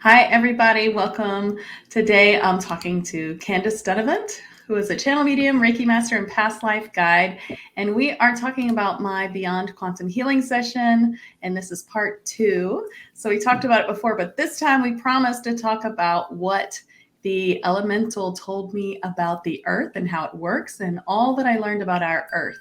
Hi, everybody. Welcome. Today, I'm talking to Candace Dunovant, who is a channel medium, Reiki master, and past life guide. And we are talking about my Beyond Quantum Healing session. And this is part 2. So we talked about it before, but this time we promised to talk about what the elemental told me about the earth and how it works and all that I learned about our earth.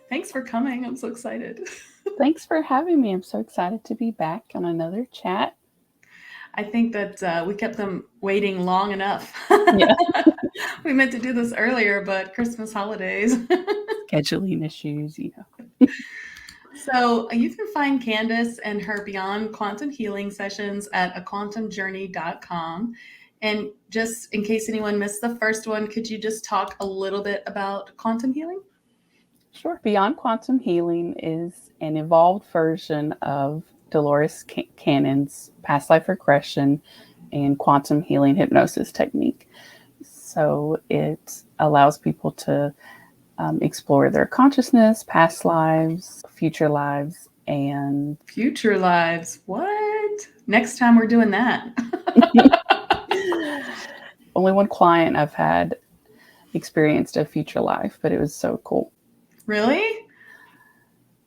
Thanks for coming. I'm so excited. Thanks for having me. I'm so excited to be back on another chat. I think that we kept them waiting long enough. Yeah. We meant to do this earlier, but Christmas holidays. Scheduling issues, So you can find Candace and her Beyond Quantum Healing sessions at aquantumjourney.com. And just in case anyone missed the first one, could you just talk a little bit about quantum healing? Sure. Beyond Quantum Healing is an evolved version of Dolores Cannon's past life regression and quantum healing hypnosis technique. So it allows people to explore their consciousness, past lives, future lives, and future lives. What? Next time we're doing that. Only one client I've had experienced a future life, but it was so cool. Really?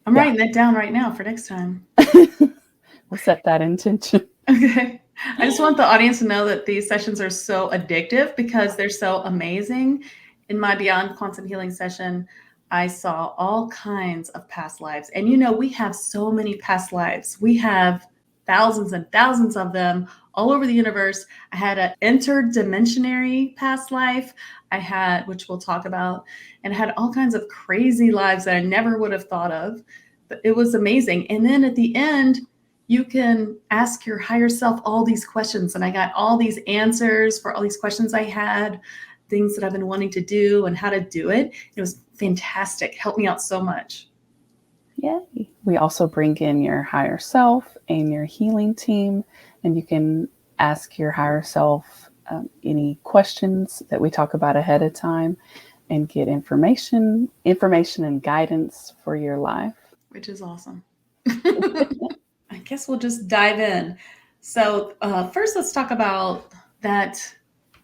I'm writing that down right now for next time. We'll set that intention. Okay. I just want the audience to know that these sessions are so addictive because they're so amazing. In my Beyond Quantum Healing session, I saw all kinds of past lives. And we have so many past lives. We have thousands and thousands of them all over the universe. I had an interdimensionary past life which we'll talk about, and I had all kinds of crazy lives that I never would have thought of. But it was amazing. And then at the end, you can ask your higher self all these questions. And I got all these answers for all these questions I had, things that I've been wanting to do and how to do it. It was fantastic. Helped me out so much. Yay. We also bring in your higher self and your healing team, and you can ask your higher self any questions that we talk about ahead of time and get information and guidance for your life. Which is awesome. I guess we'll just dive in. So first, let's talk about that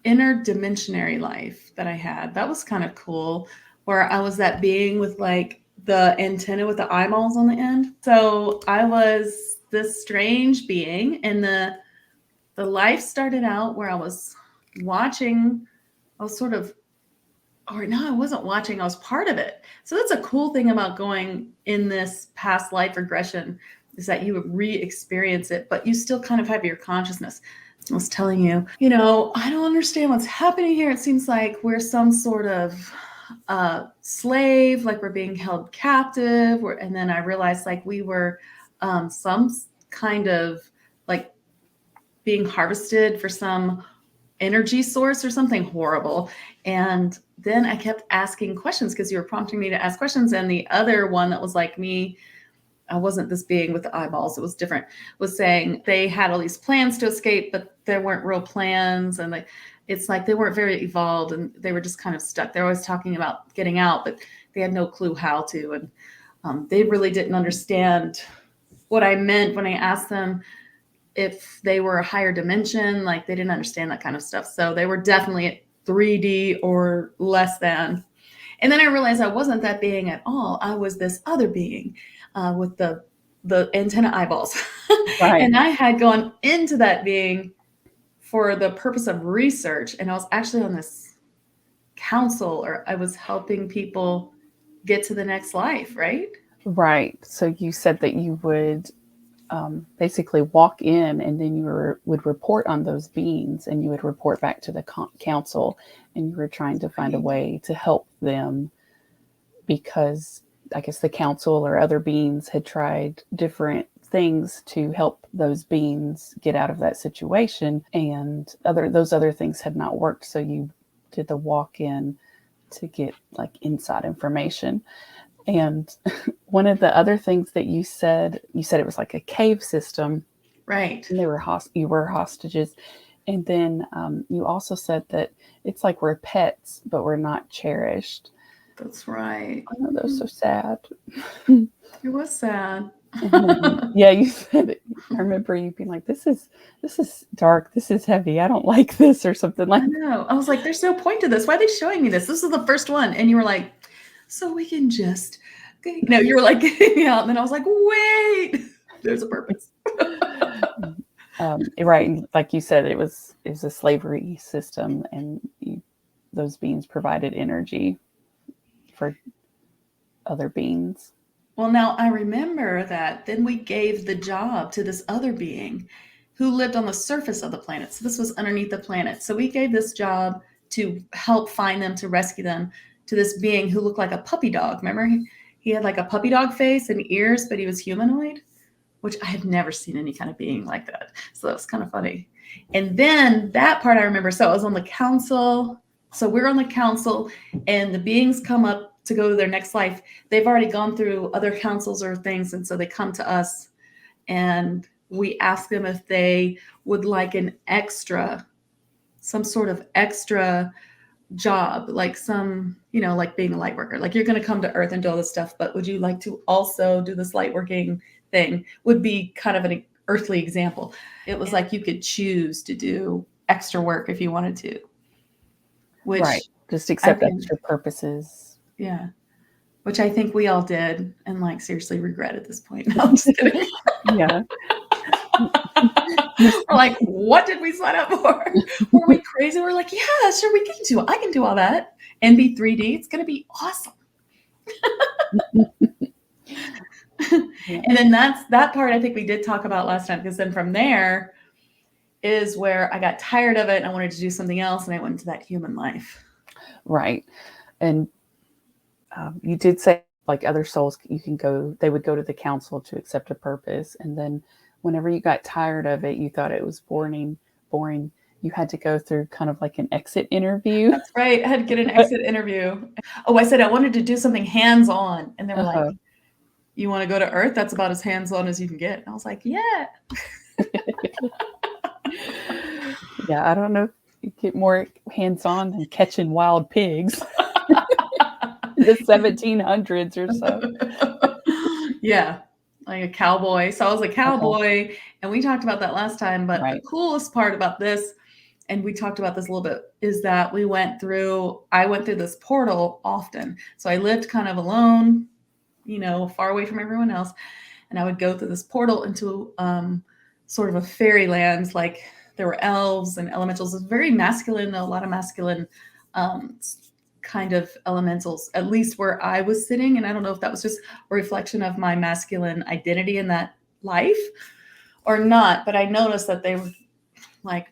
interdimensionary life that I had. That was kind of cool, where I was that being with like the antenna with the eyeballs on the end. So I was this strange being, and the life started out where I was watching. I was sort of, or no, I wasn't watching. I was part of it. So that's a cool thing about going in this past life regression, is that you re-experience it, but you still kind of have your consciousness. I was telling you, I don't understand what's happening here. It seems like we're some sort of slave, like we're being held captive. And then I realized like we were some kind of like being harvested for some energy source or something horrible. And then I kept asking questions because you were prompting me to ask questions. And the other one that was like me, I wasn't this being with the eyeballs, it was different, was saying they had all these plans to escape, but there weren't real plans. And it's like they weren't very evolved and they were just kind of stuck. They're always talking about getting out, but they had no clue how to. And they really didn't understand what I meant when I asked them if they were a higher dimension. Like they didn't understand that kind of stuff. So they were definitely at 3D or less than. And then I realized I wasn't that being at all. I was this other being with the antenna eyeballs. Right. And I had gone into that being for the purpose of research. And I was actually on this council, or I was helping people get to the next life, right? Right. So you said that you would basically walk in and then you would report on those beings and you would report back to the council, and you were trying to find a way to help them because I guess the council or other beings had tried different things to help those beings get out of that situation, and those other things had not worked. So you did the walk in to get like inside information. And one of the other things that you said it was like a cave system, right? And you were hostages. And then you also said that it's like we're pets, but we're not cherished. That's right. I know that was so sad. It was sad. Yeah, you said it. I remember you being like, this is dark, this is heavy, I don't like this," or something like I know. I was like, there's no point to this. Why are they showing me this? This is the first one. And you were like, so we can just, you were like getting out. And then I was like, wait, there's a purpose. right, like you said, it was a slavery system, and those beings provided energy for other beings. Well, now I remember that then we gave the job to this other being who lived on the surface of the planet. So this was underneath the planet. So we gave this job to help find them, to rescue them, to this being who looked like a puppy dog. Remember? He had like a puppy dog face and ears, but he was humanoid, which I have never seen any kind of being like that. So that was kind of funny. And then that part I remember. So I was on the council. So we're on the council, and the beings come up to go to their next life. They've already gone through other councils or things, and so they come to us, and we ask them if they would like some sort of extra job, like some, like being a light worker. Like, you're going to come to Earth and do all this stuff, but would you like to also do this light working thing? Would be kind of an earthly example. It was like you could choose to do extra work if you wanted to. Which, right, just accept extra purposes. Yeah. Which I think we all did, and like seriously regret at this point. No, I'm just kidding. Yeah. We're like, what did we sign up for? Were we crazy? We're like, yeah, sure, I can do all that and be 3D. It's going to be awesome. Yeah. And then that part I think we did talk about last time, because then from there is where I got tired of it and I wanted to do something else, and I went into that human life. Right. And you did say, like, other souls, they would go to the council to accept a purpose. And then whenever you got tired of it, you thought it was boring, you had to go through kind of like an exit interview. That's right. I had to get an exit interview. Oh, I said I wanted to do something hands-on. And they were like, you want to go to Earth? That's about as hands-on as you can get. And I was like, yeah. Yeah, I don't know if you get more hands-on than catching wild pigs. The 1700s or so. Yeah, like a cowboy. So I was a cowboy, and we talked about that last time. But the coolest part about this, and we talked about this a little bit, is that I went through this portal often. So I lived kind of alone, far away from everyone else. And I would go through this portal into sort of a fairyland. Like, there were elves and elementals. It's very masculine, a lot of masculine kind of elementals, at least where I was sitting. And I don't know if that was just a reflection of my masculine identity in that life or not, but I noticed that they were like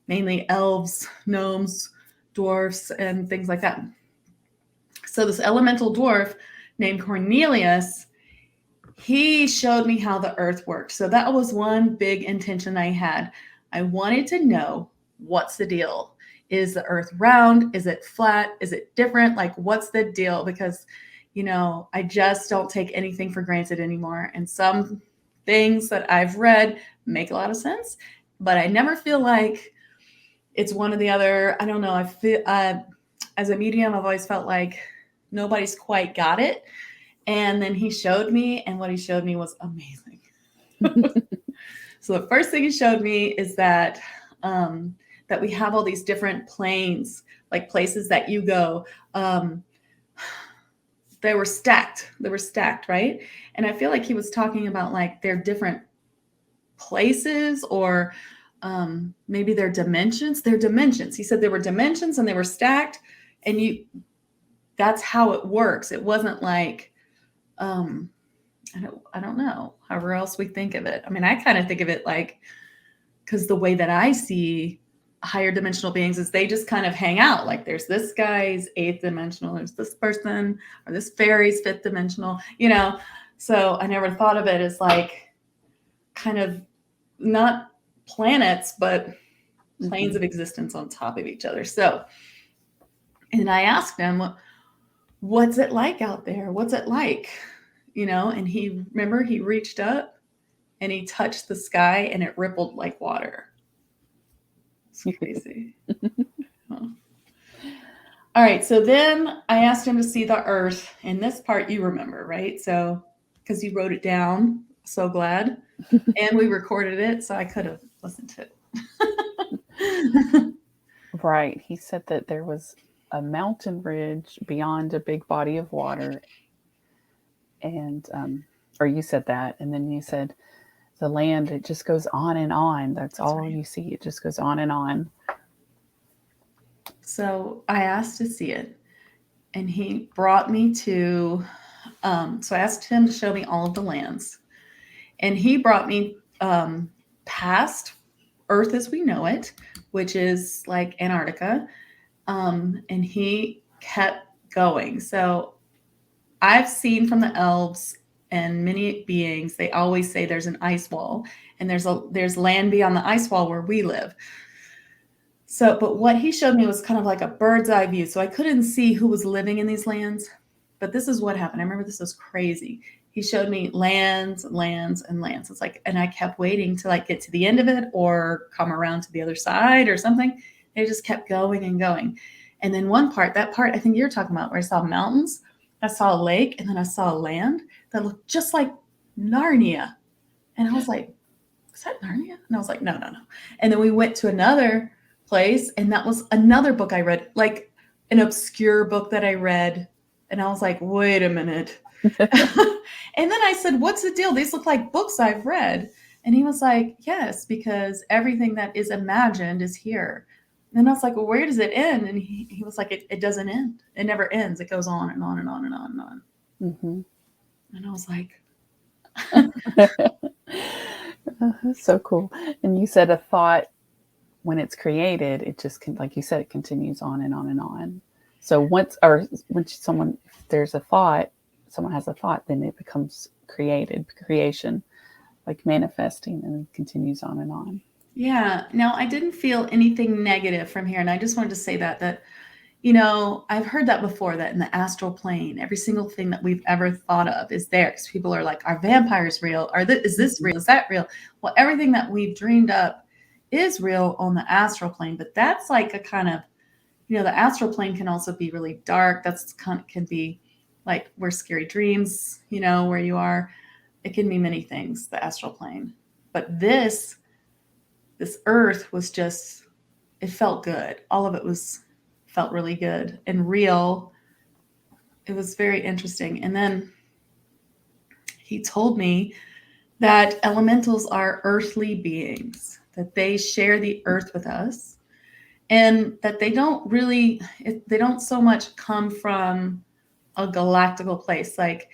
mainly elves, gnomes, dwarfs, and things like that. So this elemental dwarf named Cornelius, he showed me how the earth worked. So that was one big intention I had. I wanted to know, what's the deal? Is the earth round? Is it flat? Is it different? Like, what's the deal? Because, I just don't take anything for granted anymore. And some things that I've read make a lot of sense, but I never feel like it's one or the other. I don't know. I feel, as a medium, I've always felt like nobody's quite got it. And then he showed me, and what he showed me was amazing. So the first thing he showed me is that that we have all these different planes, like places that you go. They were stacked, right? And I feel like he was talking about like their different places, or maybe their dimensions. He said there were dimensions and they were stacked, and that's how it works. It wasn't like, I don't know, however else we think of it. I mean, I kind of think of it like, because the way that I see higher dimensional beings is they just kind of hang out. Like, there's this guy's 8th dimensional, there's this person, or this fairy's 5th dimensional, So I never thought of it as like kind of not planets, but planes of existence on top of each other. So, and I asked him, what's it like out there? What's it like? And he reached up and he touched the sky and it rippled like water. It's crazy. All right. So then I asked him to see the Earth. And this part you remember, right? So, because you wrote it down. So glad. And we recorded it. So I could have listened to it. Right. He said that there was a mountain ridge beyond a big body of water. And, or you said that. And then you said the land, it just goes on and on. That's all right. you see. It just goes on and on. So I asked to see it. And he brought me to, so I asked him to show me all of the lands. And he brought me past Earth as we know it, which is like Antarctica. And he kept going. So I've seen from the elves and many beings, they always say there's an ice wall, and there's land beyond the ice wall where we live. So, but what he showed me was kind of like a bird's eye view. So I couldn't see who was living in these lands. But this is what happened. I remember this was crazy. He showed me lands, lands, and lands. It's like, and I kept waiting to like get to the end of it or come around to the other side or something. It just kept going and going. And then one part, that part I think you're talking about, where I saw mountains, I saw a lake, and then I saw a land that looked just like Narnia. And I was like, is that Narnia? And I was like, no, no, no. And then we went to another place, and that was another book I read, like an obscure book that I read. And I was like, wait a minute. And then I said, what's the deal? These look like books I've read. And he was like, yes, because everything that is imagined is here. And I was like, well, where does it end? And he was like, it doesn't end. It never ends. It goes on and on and on and on and on. Mm-hmm. And I was like, So cool. And you said a thought, when it's created, it just can, like you said, it continues on and on and on. So once, or when someone, if there's a thought, someone has a thought, then it becomes creation, like manifesting, and it continues on and on. yeah. Now, I didn't feel anything negative from here. And I just wanted to say that, you know, I've heard that before, that in the astral plane, every single thing that we've ever thought of is there. Because people are like, are vampires real? Is this real? Is that real? Well, everything that we've dreamed up is real on the astral plane. But that's like a kind of, you know, the astral plane can also be really dark. That's kind of, can be like where scary dreams, you know, where you are. It can be many things, the astral plane. But this earth was just, it felt good. All of it felt really good and real. It was very interesting. And then he told me that elementals are earthly beings, that they share the earth with us, and that they don't so much come from a galactical place. Like,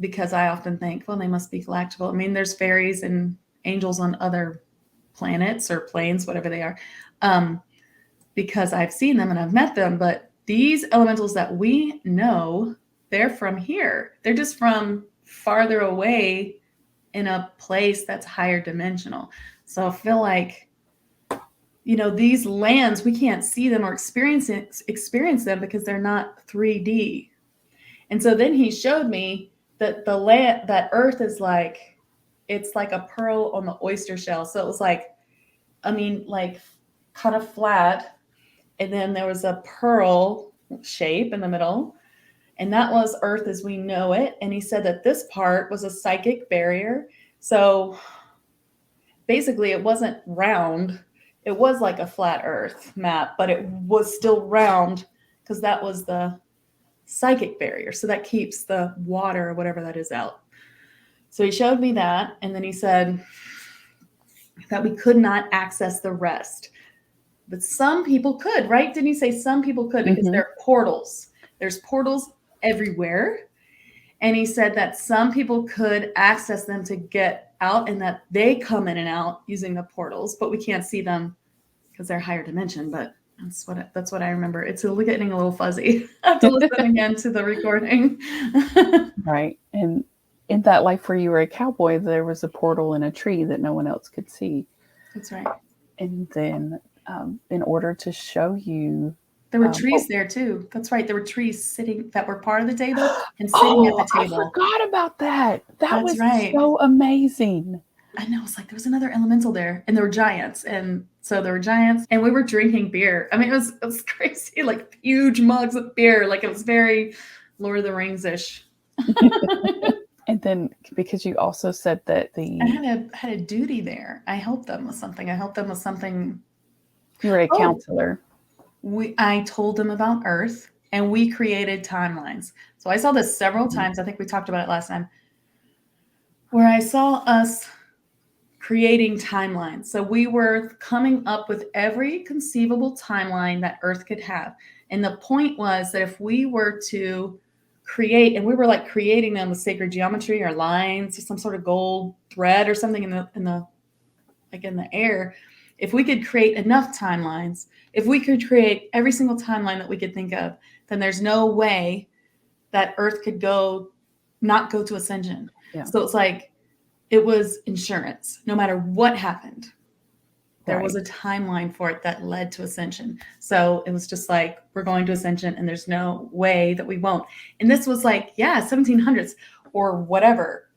because I often think, well, they must be galactical. I mean, there's fairies and angels on other planets or planes, whatever they are, because I've seen them and I've met them. But these elementals that we know, they're from here. They're just from farther away in a place that's higher dimensional. So I feel like, you know, these lands, we can't see them or experience them because they're not 3D. And so then he showed me that the land, that Earth is like, it's like a pearl on the oyster shell. So it was like, I mean, like kind of flat. And then there was a pearl shape in the middle. And that was Earth as we know it. And he said that this part was a psychic barrier. So basically, it wasn't round. It was like a flat Earth map, but it was still round because that was the psychic barrier. So that keeps the water or whatever that is out. So he showed me that. And then he said that we could not access the rest. But some people could, right? Didn't he say some people could? Because Mm-hmm. there are portals. There's portals everywhere. And he said that some people could access them to get out, and that they come in and out using the portals, but we can't see them because they're higher dimension. But that's what I remember. It's getting a little fuzzy. I have to listen again to the recording. Right. And in that life where you were a cowboy, there was a portal in a tree that no one else could see. That's right. And then in order to show you, there were trees there too. That's right. There were trees sitting that were part of the table and sitting at the table. I forgot about that. That That's was right. so amazing. And I was like, there was another elemental there, and there were giants. And so there were giants, and we were drinking beer. I mean, it was crazy, like huge mugs of beer. Like it was very Lord of the Rings-ish. And then because you also said that I had a duty there. I helped them with something. You were a counselor. I told them about Earth, and we created timelines. So I saw this several times. I think we talked about it last time, where I saw us creating timelines. So we were coming up with every conceivable timeline that Earth could have. And the point was that if we were to create, and we were like creating them with sacred geometry or lines or some sort of gold thread or something in the air, if we could create enough timelines, if we could create every single timeline that we could think of, then there's no way that Earth could not go to Ascension. Yeah. So it's like, it was insurance. No matter what happened, there was a timeline for it that led to Ascension. So it was just like, we're going to Ascension, and there's no way that we won't. And this was like, 1700s or whatever.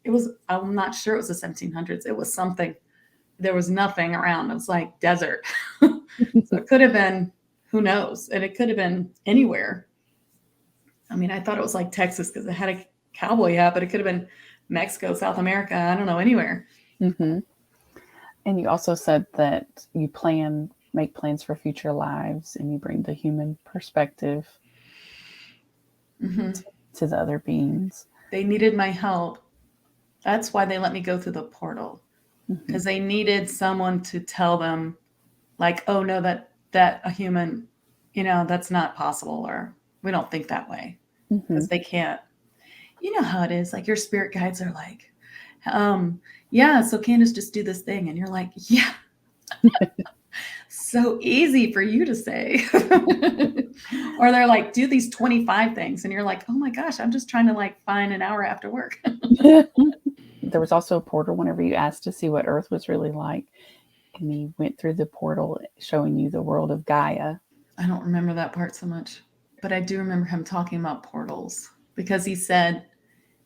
I'm not sure it was the 1700s. It was something. There was nothing around. It was like desert. So it could have been, who knows? And it could have been anywhere. I mean, I thought it was like Texas because it had a cowboy hat, but it could have been Mexico, South America, I don't know, anywhere. Mm-hmm. And you also said that you make plans for future lives, and you bring the human perspective to the other beings. They needed my help. That's why they let me go through the portal, because they needed someone to tell them, like, oh no, that a human, that's not possible, or we don't think that way, because they can't. You know how it is, like your spirit guides are like, so Candace, just do this thing. And you're like, yeah, so easy for you to say. Or they're like, do these 25 things. And you're like, oh my gosh, I'm just trying to like find an hour after work. There was also a portal whenever you asked to see what Earth was really like. And he went through the portal showing you the world of Gaia. I don't remember that part so much, but I do remember him talking about portals, because he said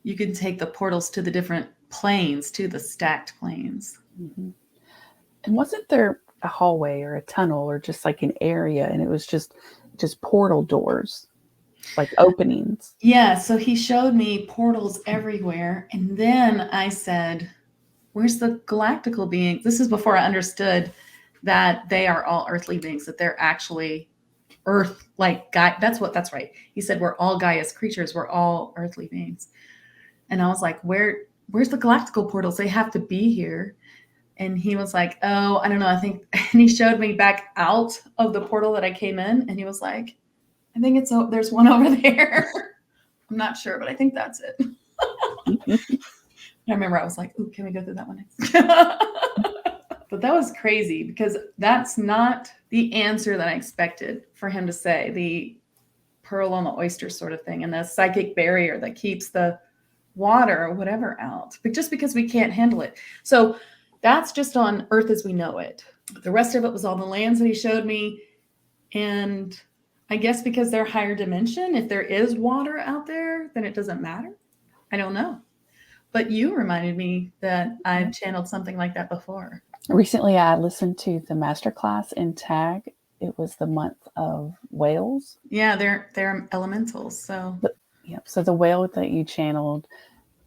you can take the portals to the different planes, to the stacked planes. Mm-hmm. And wasn't there a hallway or a tunnel or just like an area, and it was just portal doors, like openings? Yeah, so he showed me portals everywhere. And then I said, where's the galactical beings? This is before I understood that they are all earthly beings, that they're actually Earth, like Gaia. That's right. He said, we're all Gaia's creatures. We're all earthly beings. And I was like, where's the galactical portals? They have to be here. And he was like, oh, I don't know. I think, and he showed me back out of the portal that I came in. And he was like, I think there's one over there. I'm not sure, but I think that's it. I remember I was like, ooh, can we go through that one next? But that was crazy, because that's not the answer that I expected for him to say, the pearl on the oyster sort of thing, and the psychic barrier that keeps the water or whatever out, but just because we can't handle it. So that's just on Earth as we know it. The rest of it was all the lands that he showed me. And I guess because they're higher dimension, if there is water out there, then it doesn't matter. I don't know. But you reminded me that I've channeled something like that before. Recently, I listened to the masterclass in TAG. It was the month of whales. Yeah, they're elementals. So So the whale that you channeled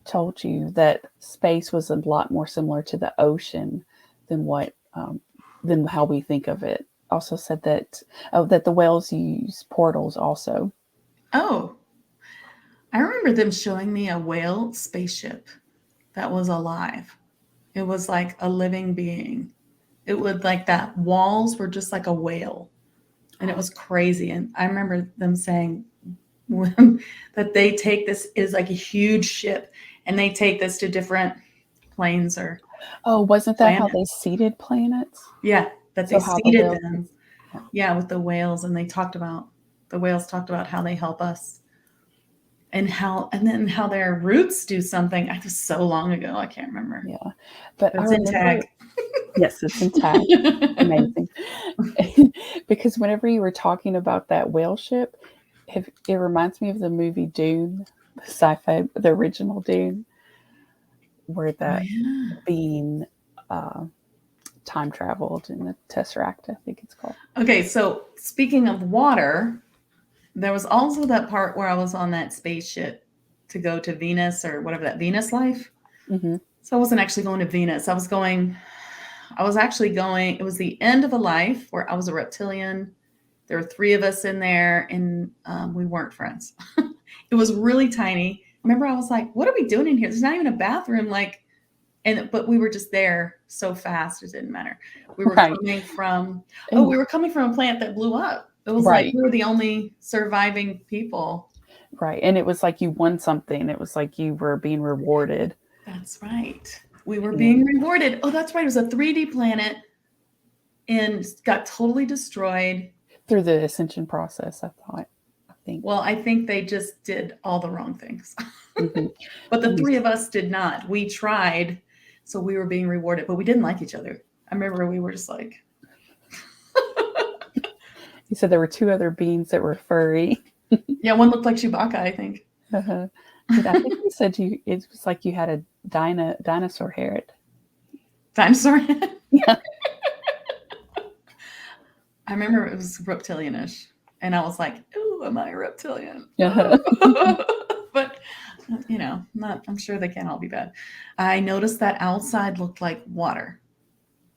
told you that space was a lot more similar to the ocean than than how we think of it. Also said that the whales use portals also. Oh, I remember them showing me a whale spaceship that was alive. It was like a living being. It would like that walls were just like a whale, and it was crazy. And I remember them saying that they take this is like a huge ship, and they take this to different planes or. Oh, wasn't that how they seeded planets? Yeah, that they seeded them. Yeah, with the whales, and the whales talked about how they help us. And then how their roots do something. I was so long ago, I can't remember. Yeah, but it's in TAG. Yes, it's in TAG. Amazing. Because whenever you were talking about that whale ship, it reminds me of the movie Dune, the sci-fi, the original Dune, where that being time traveled in the Tesseract, I think it's called. Okay, so speaking of water, there was also that part where I was on that spaceship to go to Venus or whatever, that Venus life. Mm-hmm. So I wasn't actually going to Venus. I was actually going, it was the end of a life where I was a reptilian. There were 3 of us in there, and we weren't friends. It was really tiny. Remember, I was like, what are we doing in here? There's not even a bathroom. But we were just there so fast, it didn't matter. We were coming from a plant that blew up. It was like we were the only surviving people. Right. And it was like you won something. It was like you were being rewarded. That's right. We were being rewarded. Oh, that's right. It was a 3D planet and got totally destroyed. Through the Ascension process, I think. Well, I think they just did all the wrong things. Mm-hmm. But the 3 of us did not. We tried, so we were being rewarded, but we didn't like each other. I remember we were just like... You said there were 2 other beings that were furry. Yeah, one looked like Chewbacca, I think. Uh-huh. But I think you said it was like you had a dinosaur head. Dinosaur head? Yeah. I remember it was reptilianish, and I was like, "Ooh, am I a reptilian?" Uh-huh. But I'm sure they can't all be bad. I noticed that outside looked like water.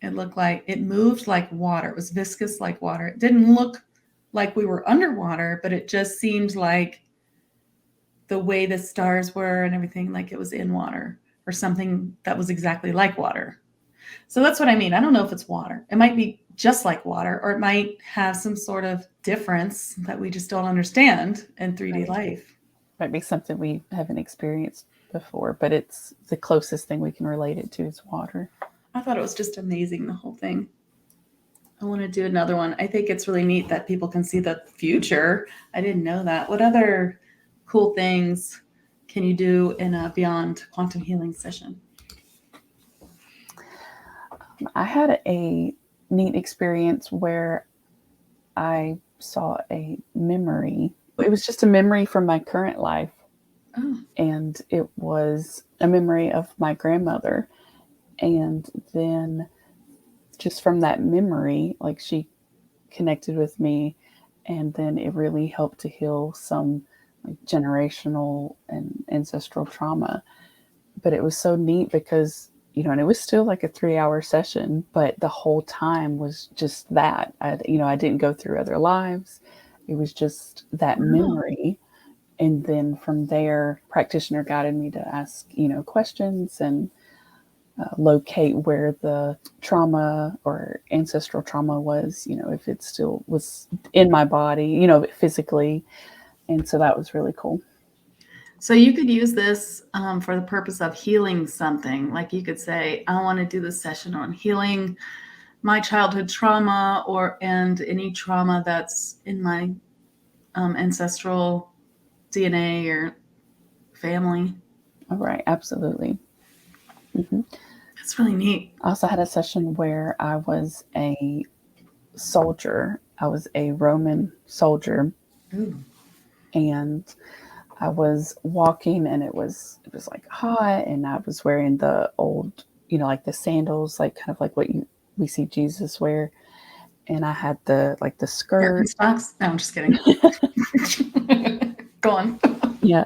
It moved like water. It was viscous like water. It didn't look like we were underwater, but it just seemed like the way the stars were and everything, like it was in water or something that was exactly like water. So that's what I mean. I don't know if it's water. It might be just like water, or it might have some sort of difference that we just don't understand in 3D life. Might be something we haven't experienced before, but it's the closest thing we can relate it to is water. I thought it was just amazing, the whole thing. I want to do another one. I think it's really neat that people can see the future. I didn't know that. What other cool things can you do in a Beyond Quantum Healing session? I had a neat experience where I saw a memory. It was just a memory from my current life. Oh. And it was a memory of my grandmother. And then just from that memory, like she connected with me, and then it really helped to heal some like generational and ancestral trauma. But it was so neat because, and it was still like a 3-hour session, but the whole time was just that. I didn't go through other lives. It was just that memory. And then from there, practitioner guided me to ask, questions and locate where the trauma or ancestral trauma was, if it still was in my body, physically. And so that was really cool. So you could use this for the purpose of healing something. Like you could say, I want to do this session on healing my childhood trauma and any trauma that's in my ancestral DNA or family. All right. Absolutely. Mm-hmm. That's really neat. I also had a session where I was a soldier. I was a Roman soldier. Ooh. And I was walking and it was like hot, and I was wearing the old, like the sandals, like kind of like what we see Jesus wear. And I had the skirt. Birkenstocks? No, I'm just kidding. Go on. Yeah.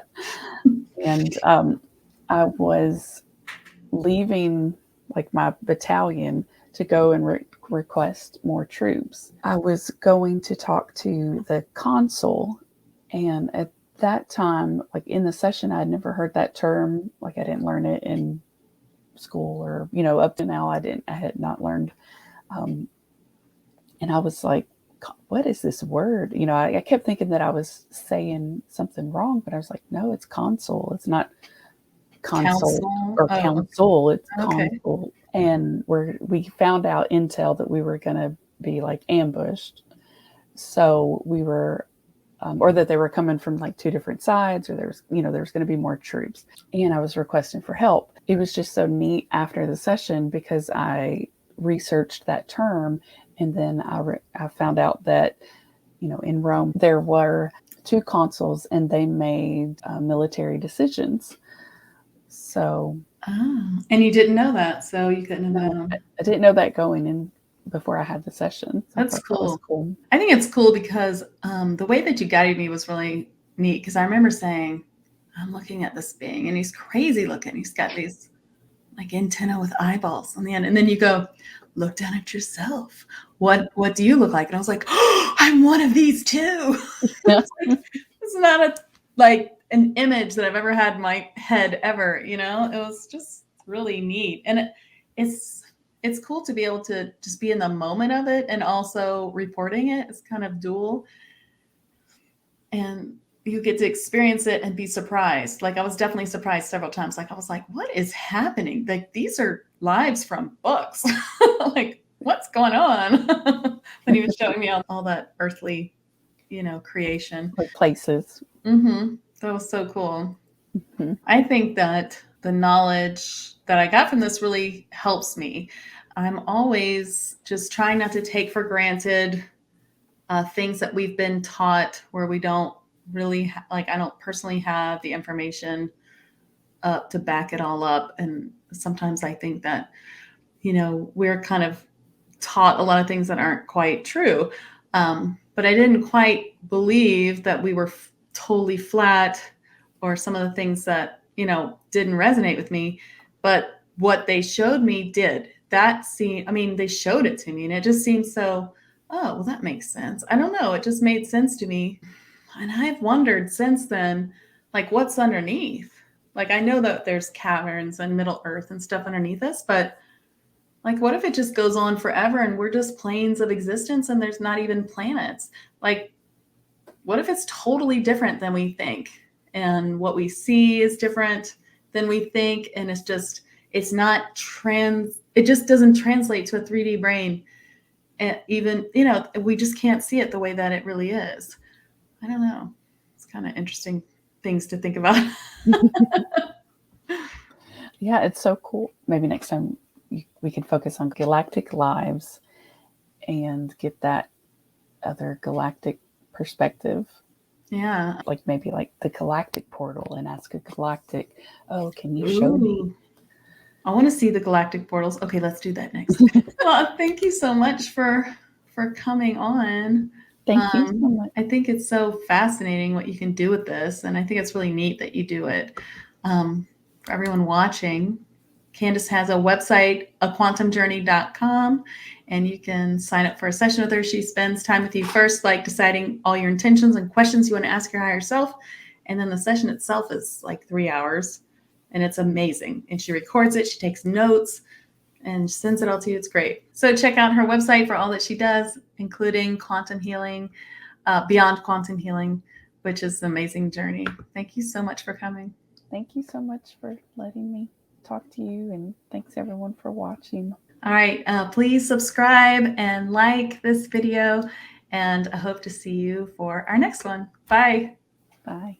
And I was leaving like my battalion to go and request more troops. I was going to talk to the consul, and at that time, like in the session, I'd never heard that term. Like I didn't learn it in school, or up to now I had not learned. And I was like, what is this word? I kept thinking that I was saying something wrong, but I was like, no, it's consul. It's not consult or council. It's consul. And we found out intel that we were going to be like ambushed. So we were, or that they were coming from like 2 different sides, or there was going to be more troops. And I was requesting for help. It was just so neat after the session because I researched that term. And then I found out that, in Rome, there were 2 consuls and they made military decisions. So Oh, and you didn't know that, so you couldn't have No, known. I didn't know that going in before I had the session. So That's I thought that was cool. cool. I think it's cool because the way that you guided me was really neat. Because I remember saying, "I'm looking at this being, and he's crazy looking. He's got these like antenna with eyeballs on the end." And then you go, "Look down at yourself. What do you look like?" And I was like, "Oh, I'm one of these too." It's like, it's not an image that I've ever had in my head ever. It was just really neat, and it's cool to be able to just be in the moment of it and also reporting it. It's kind of dual, and you get to experience it and be surprised. Like I was definitely surprised several times. Like I was like, what is happening? Like these are lives from books. Like what's going on? When he was showing me all that earthly, creation. Like places. That was so cool. Mhm. I think that the knowledge that I got from this really helps me. I'm always just trying not to take for granted things that we've been taught where we don't really I don't personally have the information up to back it all up. And sometimes I think that, we're kind of taught a lot of things that aren't quite true. But I didn't quite believe that we were totally flat, or some of the things that, didn't resonate with me. But what they showed me did. They showed it to me and it just seemed so, oh, well, that makes sense. I don't know. It just made sense to me. And I've wondered since then, like, what's underneath? Like, I know that there's caverns and Middle Earth and stuff underneath us, but like, what if it just goes on forever and we're just planes of existence and there's not even planets? Like, what if it's totally different than we think? And what we see is different than we think. And it's not it just doesn't translate to a 3D brain. And even, we just can't see it the way that it really is. I don't know. It's kind of interesting things to think about. Yeah, it's so cool. Maybe next time we could focus on galactic lives and get that other galactic perspective. Yeah. Like maybe like the galactic portal and ask a galactic, oh, can you show me? I want to see the galactic portals. Okay, let's do that next. Well, thank you so much for coming on. Thank you so much. I think it's so fascinating what you can do with this, and I think it's really neat that you do it. For everyone watching, Candace has a website, aquantumjourney.com, and you can sign up for a session with her. She spends time with you first, like deciding all your intentions and questions you want to ask your higher self. And then the session itself is like 3 hours, and it's amazing. And she records it, she takes notes, and sends it all to you. It's great. So check out her website for all that she does, including quantum healing, beyond quantum healing, which is an amazing journey. Thank you so much for coming. Thank you so much for letting me talk to you, and thanks everyone for watching. All right, please subscribe and like this video, and I hope to see you for our next one. Bye. Bye.